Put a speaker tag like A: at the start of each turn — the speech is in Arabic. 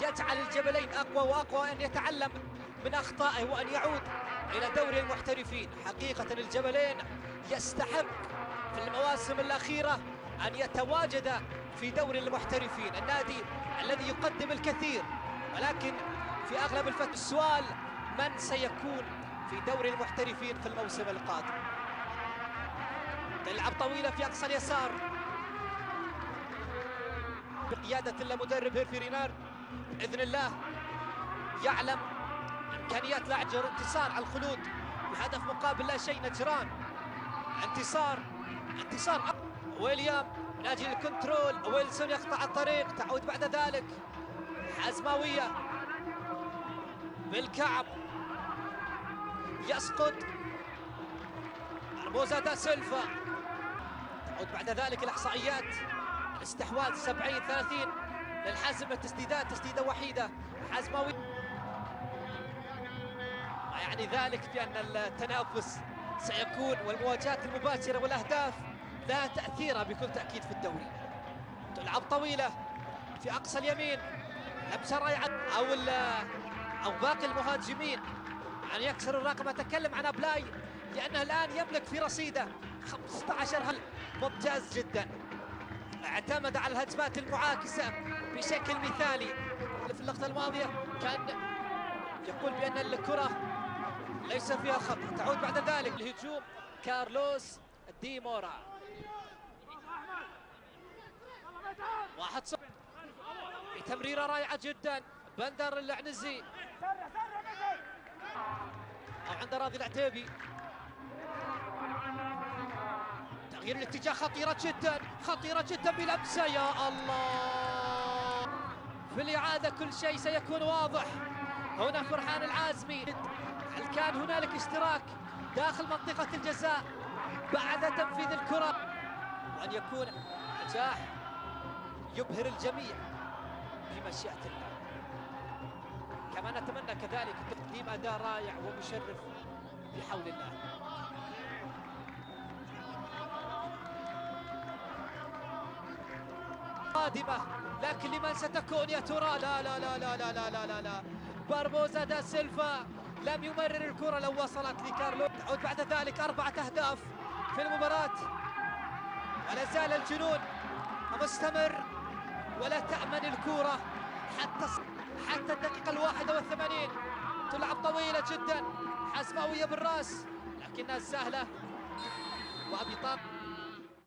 A: يجعل الجبلين أقوى وأقوى، أن يتعلم من أخطائه وأن يعود إلى دوري المحترفين. حقيقة الجبلين يستحق في المواسم الأخيرة أن يتواجد في دوري المحترفين، النادي الذي يقدم الكثير، ولكن في أغلب الفترة السؤال من سيكون في دوري المحترفين في الموسم القادم. تلعب طويلة في أقصى اليسار بقيادة المدرب هيرفي رينار، بإذن الله يعلم إمكانيات لاعب انتصار على الخلود بهدف مقابل لا شيء. نجران انتصار ويليام من أجل الكنترول، ويلسون يقطع الطريق، تعود بعد ذلك حزماوية بالكعب يسقط بربوزا دا سيلفا. تعود بعد ذلك الإحصائيات، الاستحواذ 70-30 للحازم، التسديدات تسديدة وحيدة حزماوي، يعني ذلك بأن التنافس سيكون والمواجهات المباشرة والأهداف لها تأثيرها بكل تأكيد في الدوري. تلعب طويلة في أقصى اليمين، لمسة رائعة أو باقي المهاجمين أن يكسر الرقم. أتكلم عن أبلاي لأنه الآن يملك في رصيده 15 هل ممتاز جدا، اعتمد على الهجمات المعاكسة بشكل مثالي. في اللقطة الماضية كان يقول بأن الكرة ليس فيها خطأ. تعود بعد ذلك الهجوم كارلوس دي مورا، 1-0 بتمريرة رائعة جدا. بندر العنزي أو عند راضي العتيبي، تغيير الاتجاه خطيرة جدا بلمسة، يا الله. في الإعادة كل شيء سيكون واضح. هنا فرحان العازمي، هل كان هنالك اشتراك داخل منطقة الجزاء بعد تنفيذ الكرة، وأن يكون نجاح يبهر الجميع بمشيئة الله. كما نتمنى كذلك تقديم أداء رائع ومشرف بحول الله. قادمة، لكن لمن ستكون يا ترى؟ لا لا لا لا لا لا لا لا لا، بربوزا دا سيلفا لم يمرر الكرة لو وصلت لكارلو. تعود بعد ذلك 4 أهداف في المباراة، ولا زال الجنون مستمر، ولا تأمن الكرة حتى الدقيقة 81. تلعب طويلة جدا، حزماوية بالراس لكنها سهلة، وأبي طاق